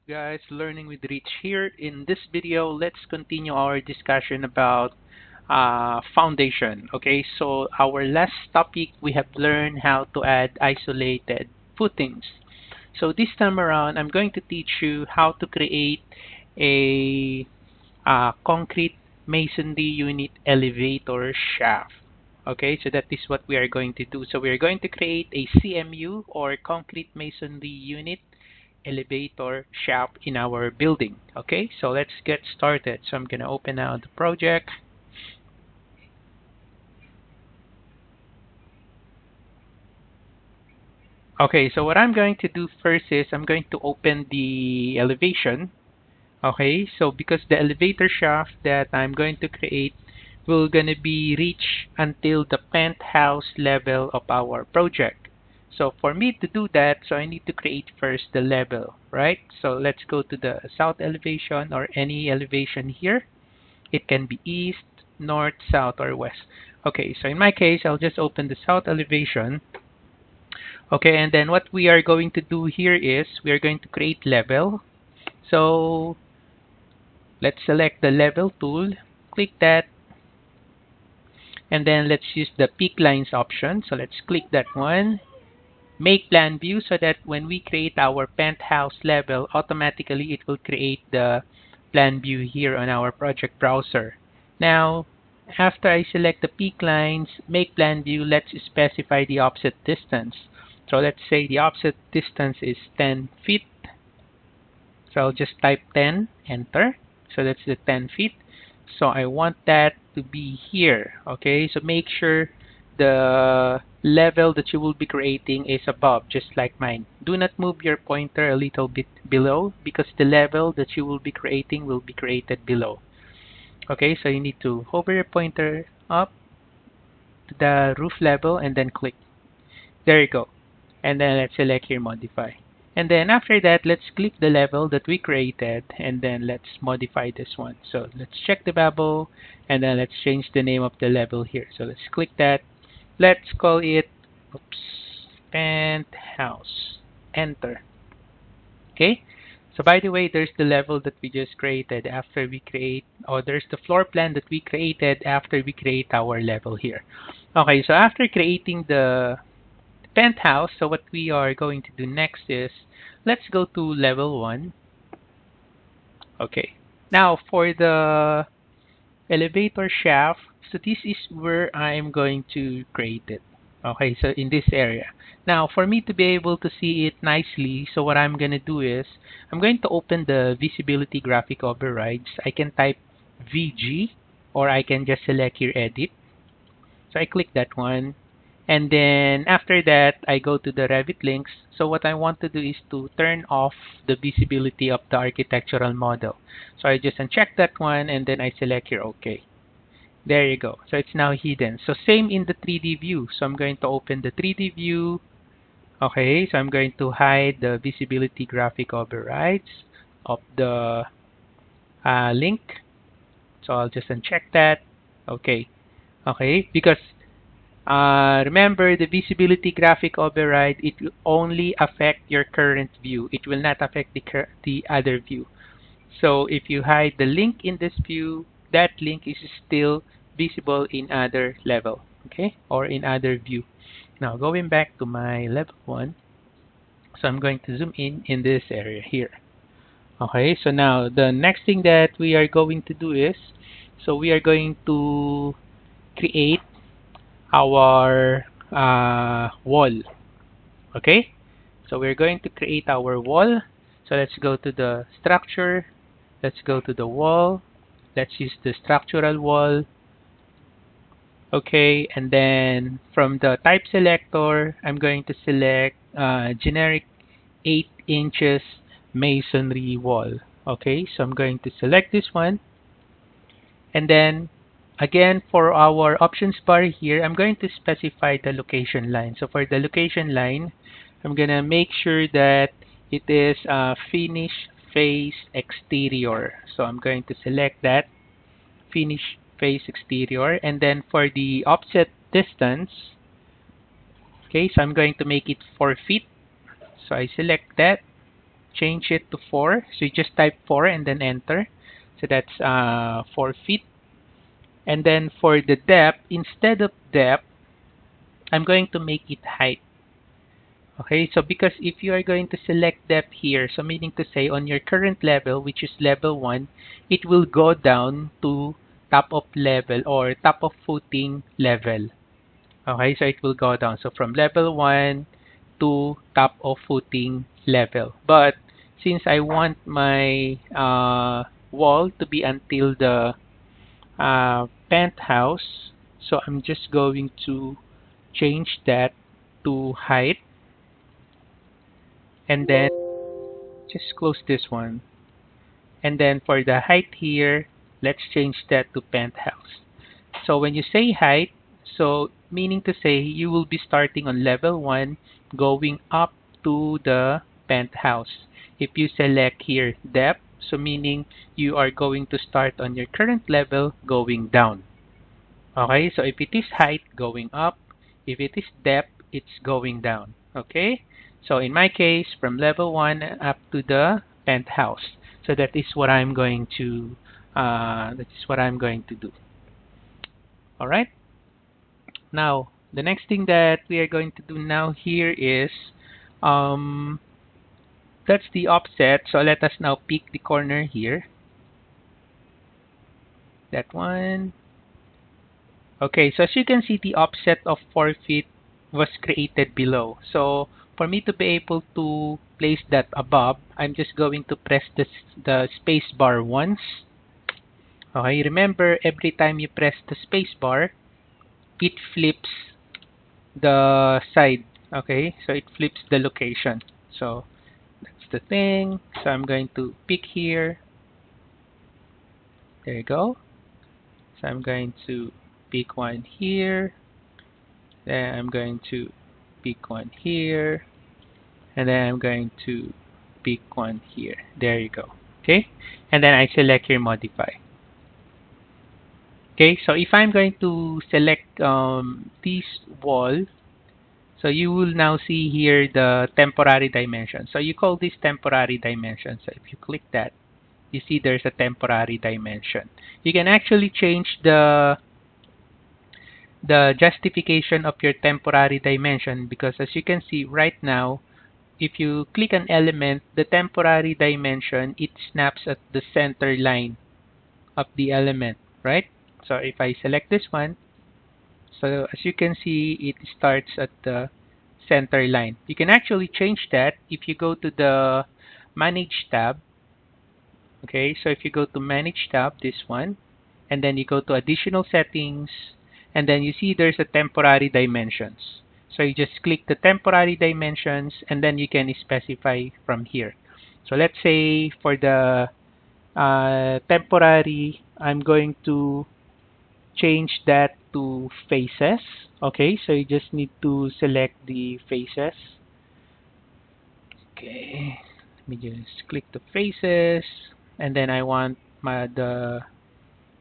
Guys, Learning with Rich here. In this video, let's continue our discussion about foundation. Okay, so our last topic, we have learned how to add isolated footings. So this time around, I'm going to teach you how to create a concrete masonry unit elevator shaft. Okay, so that is what we are going to do. So we are going to create a CMU, or concrete masonry unit elevator shaft in our building. Okay, so let's get started. So I'm gonna open now the project. Okay, so what I'm going to do first is I'm going to open the elevation. Okay, so because the elevator shaft that I'm going to create will gonna be reached until the penthouse level of our project. So for me to do that, so I need to create first the level, right? So let's go to the south elevation, or any elevation here. It can be east, north, south, or west. Okay, so in my case, I'll just open the south elevation. Okay, and then what we are going to do here is we are going to create level. So let's select the level tool, click that, and then let's use the peak lines option. So let's click that one. Make plan view, so that when we create our penthouse level, automatically it will create the plan view here on our project browser. Now, after I select the peak lines, make plan view, let's specify the offset distance. So let's say the offset distance is 10 feet. So I'll just type 10, enter. So that's the 10 feet. So I want that to be here. Okay, so make sure the level that you will be creating is above, just like mine. Do not move your pointer a little bit below, because the level that you will be creating will be created below. Okay, so you need to hover your pointer up to the roof level and then click. There you go. And then let's select here modify. And then after that, let's click the level that we created, and then let's modify this one. So let's check the bubble, and then let's change the name of the level here. So let's click that. Let's call it, penthouse. Enter. Okay. So by the way, there's the level that we just created after we create, or there's the floor plan that we created after we create our level here. Okay, so after creating the penthouse, so what we are going to do next is let's go to level 1. Okay, now for the elevator shaft, so this is where I'm going to create it. Okay, so in this area. Now for me to be able to see it nicely, so what I'm gonna do is I'm going to open the visibility graphic overrides. I can type VG, or I can just select here edit. So I click that one. And then after that, I go to the Revit links. So what I want to do is to turn off the visibility of the architectural model. So I just uncheck that one, and then I select here OK. There you go. So it's now hidden. So same in the 3D view. So I'm going to open the 3D view. Okay, so I'm going to hide the visibility graphic overrides of the link. So I'll just uncheck that. Okay. Okay, because remember, the visibility graphic override, it will only affect your current view. It will not affect the other view. So if you hide the link in this view, that link is still visible in other level, okay, or in other view. Now going back to my level 1, so I'm going to zoom in this area here. Okay, so now the next thing that we are going to do is, so we are going to create our wall. Okay, so we're going to create our wall. So let's go to the structure, let's go to the wall, let's use the structural wall. Okay, and then from the type selector, I'm going to select generic 8 inches masonry wall. Okay, so I'm going to select this one. And then again, for our options bar here, I'm going to specify the location line. So for the location line, I'm gonna make sure that it is finish face exterior. So I'm going to select that, finish face exterior. And then for the offset distance, okay, so I'm going to make it 4 feet. So I select that. change it to 4. So you just type 4 and then enter. So that's 4 feet. And then for the depth, instead of depth, I'm going to make it height. Okay, so because if you are going to select depth here, so meaning to say on your current level, which is level 1, it will go down to top of level or top of footing level. Okay, so it will go down. So from level 1 to top of footing level. But since I want my wall to be until the penthouse, so I'm just going to change that to height, and then just close this one. And then for the height here, let's change that to penthouse. So when you say height, so meaning to say you will be starting on level 1 going up to the penthouse. If you select here depth, so meaning you are going to start on your current level going down. Okay, so if it is height, going up. If it is depth, it's going down. Okay, so in my case, from level 1 up to the penthouse. So that is what I'm going to do. All right. Now, the next thing that we are going to do now here is um, that's the offset. So let us now pick the corner here. That one. Okay, so as you can see, the offset of 4 feet was created below. So for me to be able to place that above, I'm just going to press the space bar once. Okay, remember every time you press the space bar, it flips the side. Okay, so it flips the location. So that's the thing. So I'm going to pick here. There you go. So I'm going to pick one here. Then I'm going to pick one here. And then I'm going to pick one here. There you go. Okay. And then I select here modify. Okay. So if I'm going to select this wall, so you will now see here the temporary dimension. So you call this temporary dimension. So if you click that, you see there's a temporary dimension. You can actually change the justification of your temporary dimension, because as you can see right now, if you click an element, the temporary dimension, it snaps at the center line of the element, right? So if I select this one, so as you can see, it starts at the center line. You can actually change that if you go to the Manage tab. Okay, so if you go to Manage tab, this one, and then you go to Additional Settings, and then you see there's a Temporary Dimensions. So you just click the Temporary Dimensions, and then you can specify from here. So let's say for the temporary, I'm going to change that to faces. Okay, so you just need to select the faces. Okay, let me just click the faces, and then I want the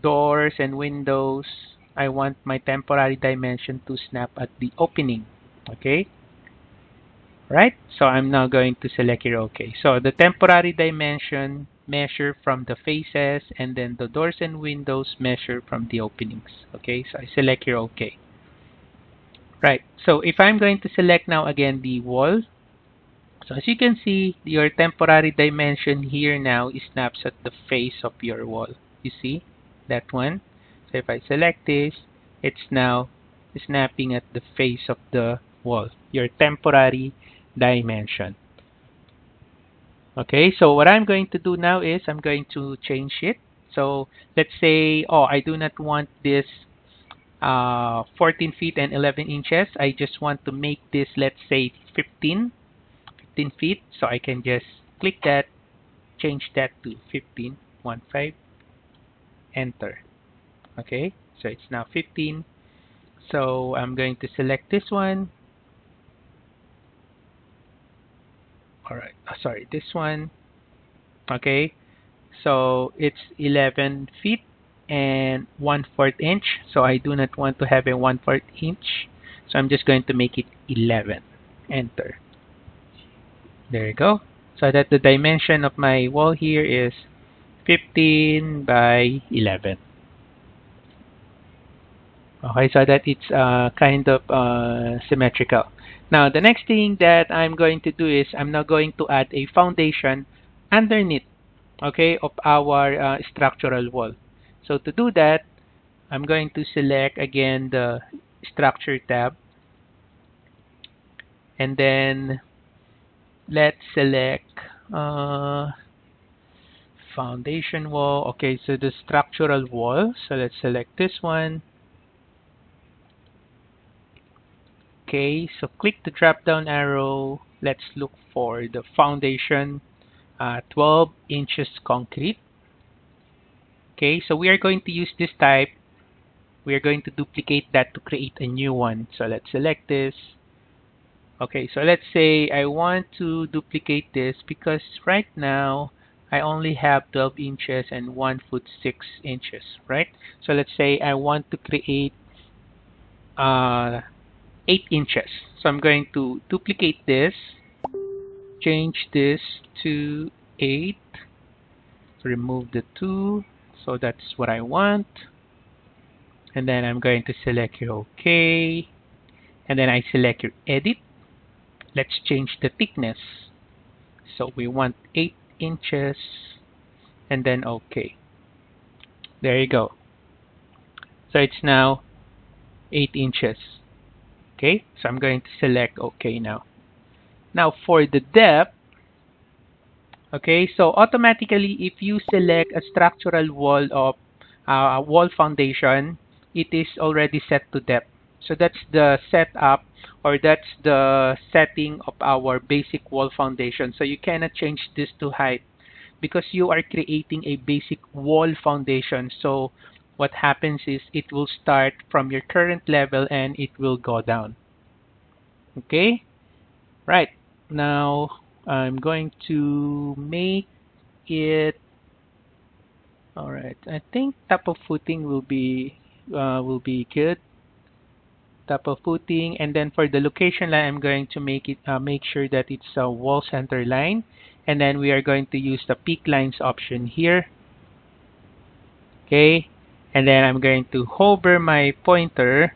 doors and windows. I want my temporary dimension to snap at the opening. Okay, right? So I'm now going to select here OK. So the temporary dimension measure from the faces, and then the doors and windows measure from the openings. Okay, so I select here OK. Right, so if I'm going to select now again the wall, so as you can see, your temporary dimension here now snaps at the face of your wall. You see that one? So if I select this, it's now snapping at the face of the wall, your temporary dimension. Okay, so what I'm going to do now is I'm going to change it. So let's say, oh, I do not want this 14 feet and 11 inches. I just want to make this, let's say, 15 feet. So I can just click that, change that to 15, 15, enter. Okay, so it's now 15. So I'm going to select this one. Alright, sorry, this one. Okay, so it's 11 feet and 1/4 inch. So I do not want to have a 1/4 inch. So I'm just going to make it 11. Enter. There you go. so that the dimension of my wall here is 15 by 11. Okay, so that it's kind of symmetrical. Now, the next thing that I'm going to do is I'm now going to add a foundation underneath, okay, of our structural wall. So to do that, I'm going to select again the structure tab, and then let's select uh, foundation wall. Okay, so the structural wall. So let's select this one. Okay, so click the drop down arrow. Let's look for the foundation, 12 inches concrete. Okay, so we are going to use this type. We are going to duplicate that to create a new one. So let's select this. Okay, so let's say I want to duplicate this because right now I only have 12 inches and 1 foot 6 inches, right? So let's say I want to create uh, 8 inches. So I'm going to duplicate this, change this to 8, remove the 2, so that's what I want. And then I'm going to select your OK, and then I select your edit. Let's change the thickness. So we want 8 inches, and then OK. There you go. So it's now 8 inches. Okay, so I'm going to select OK now. Now for the depth, okay, so automatically if you select a structural wall of wall foundation, it is already set to depth. So that's the setup, or that's the setting of our basic wall foundation. So you cannot change this to height because you are creating a basic wall foundation. So what happens is it will start from your current level and it will go down. Okay, right. Now I'm going to make it. All right. I think top of footing will be good. Top of footing, and then for the location line, I'm going to make sure that it's a wall center line, and then we are going to use the peak lines option here. Okay, and then I'm going to hover my pointer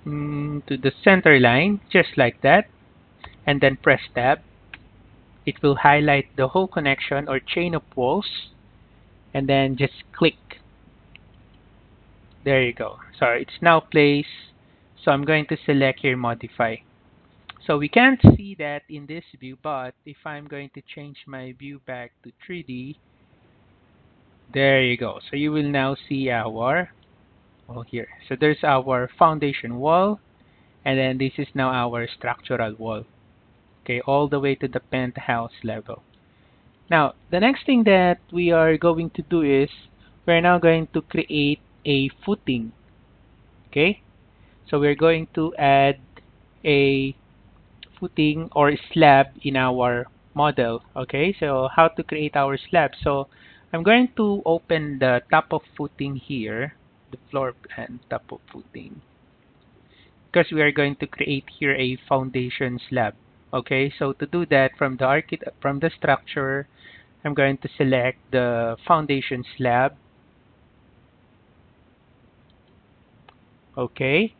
to the center line, just like that, and then press tab. It will highlight the whole connection or chain of walls, and then just click. There you go. So it's now placed. So I'm going to select here modify. So we can't see that in this view, but if I'm going to change my view back to 3D, there you go. So you will now see our wall here. So there's our foundation wall, and then this is now our structural wall. Okay, all the way to the penthouse level. Now, the next thing that we are going to do is we're now going to create a footing. Okay, so we're going to add a footing or slab in our model. Okay, so how to create our slab? So I'm going to open the top of footing here, the floor plan top of footing, because we are going to create here a foundation slab. Okay, so to do that, from the structure, I'm going to select the foundation slab. Okay,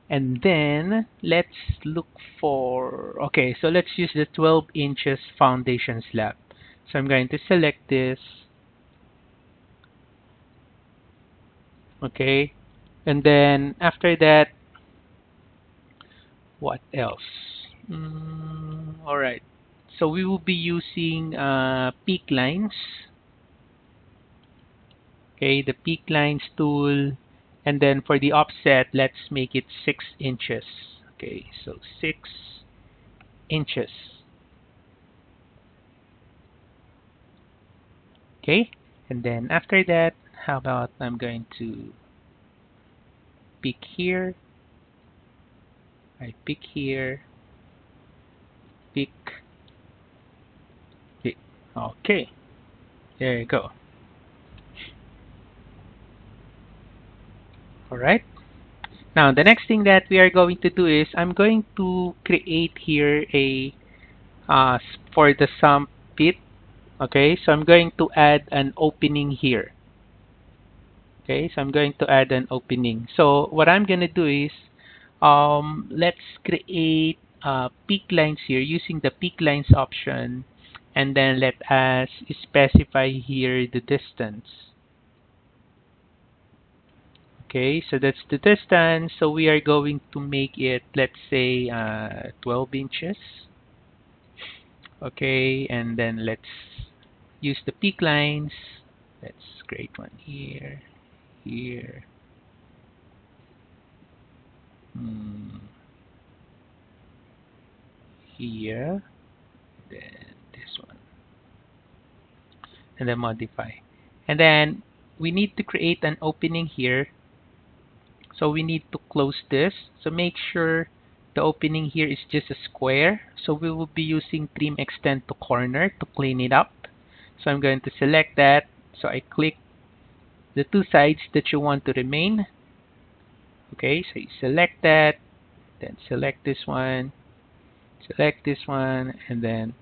and then let's look for, okay, so let's use the 12 inches foundation slab. So I'm going to select this. Okay, and then after that, what else? All right, so we will be using peak lines. Okay, the peak lines tool, and then for the offset, let's make it 6 inches. Okay, so 6 inches. Okay, and then after that, how about I'm going to pick here, I pick here, pick, pick. Okay, there you go. Alright, now the next thing that we are going to do is I'm going to create here a for the sump pit. Okay, so I'm going to add an opening here. Okay, so I'm going to add an opening. So what I'm going to do is, let's create peak lines here using the peak lines option, and then let us specify here the distance. Okay, so that's the distance. So we are going to make it, let's say, 12 inches. Okay, and then let's use the peak lines. Let's create one here, here, hmm, here, then this one, and then modify. And then we need to create an opening here. So we need to close this. So make sure the opening here is just a square. So we will be using trim extend to corner to clean it up. So I'm going to select that. So I click the two sides that you want to remain. Okay, so you select that, then select this one, and then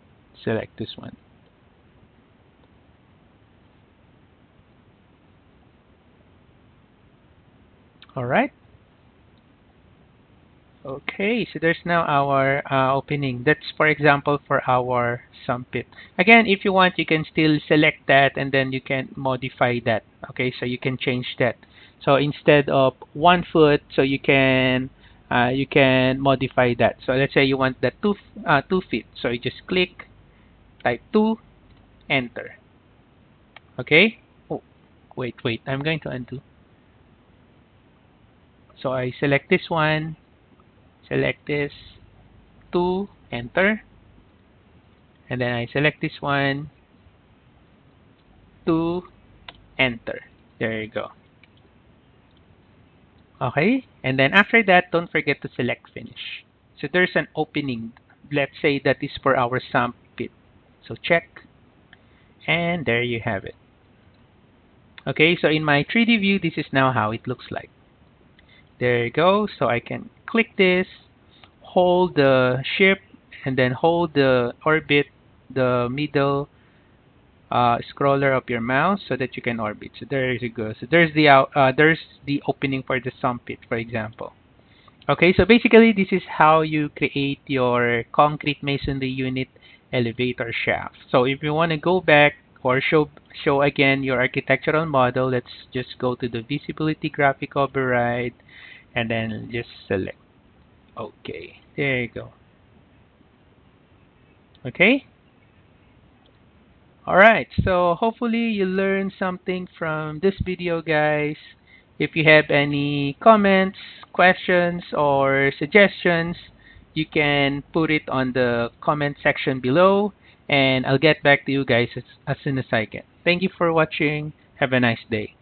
select this one. All right. Okay, so there's now our opening. That's, for example, for our sump pit. Again, if you want, you can still select that and then you can modify that. Okay, so you can change that. So instead of 1 foot, so you can modify that. So let's say you want that 2 feet. So you just click, type 2, enter. Okay. Oh, wait. I'm going to undo. So I select this one, select this, 2, enter. And then I select this one, 2, enter. There you go. Okay, and then after that, don't forget to select finish. So there's an opening. Let's say that is for our sump pit. So check, and there you have it. Okay, so in my 3D view, this is now how it looks like. There you go. So I can click this, hold the ship, and then hold the orbit, the middle scroller of your mouse so that you can orbit. So there you go. So there's the opening for the sump pit, for example. Okay, so basically this is how you create your concrete masonry unit elevator shaft. So if you want to go back or show again your architectural model, let's just go to the visibility graphic override and then just select. Okay, there you go. Okay. Alright, so hopefully you learned something from this video, guys. If you have any comments, questions, or suggestions, you can put it on the comment section below, and I'll get back to you guys as soon as I can. Thank you for watching. Have a nice day.